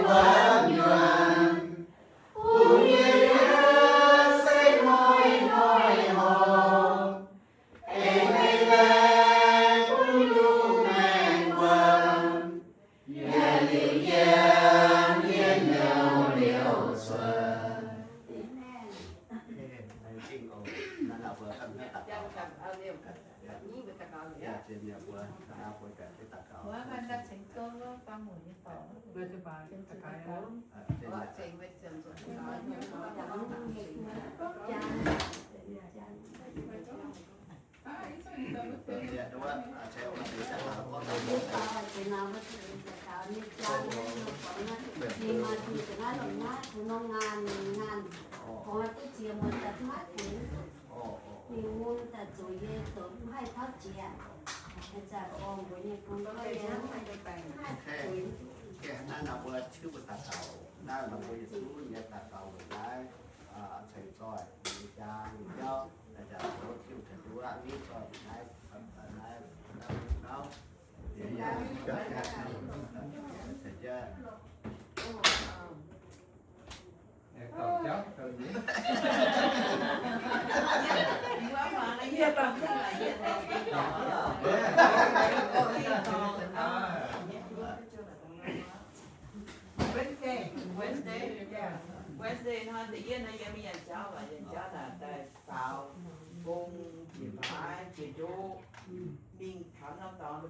vẫn nhuận u như sẽ nói hồn em ấy lên u lu men quần nhà liễu giang yên liễu xuân kinh ồ nó là vừa thân hết tạc dạ trên nhà vừa nó vừa cả cái tạc cầu Quá anh đã thành công đó, ba mũi như tổ. Về cho bà Trên cái cái cái phố. trên Có nhà trình với trường rồi. dạ đúng không treo là để tạc cầu có đầu Đi vào thì nào mà thì tạo như cha nên nó đi mà thì nó là nó thì nó ngàn còn là cái chuyện mà tập mắt thì muốn ta chủ yếu tổ hay tháo chuyệnให้จากองค์บริคุณก็เลยนะให้ไป cái hàng nào vừa chưa vừa tạc cầu nào là vừa xuống nhà tạc cầu rồi cái thầy coi người cha người cháu là cha có thiếu thầy chú ăn biết rồi này đâu thì giờ rất là thầy chưa cầu cháu cầu gì Quá mà nó nhiệt lắm chứ là nhiệt Wednesday nó tự nhiên nó giống như cháu và cháu là vào cùng chị phải chị chú mình thảo nó toàn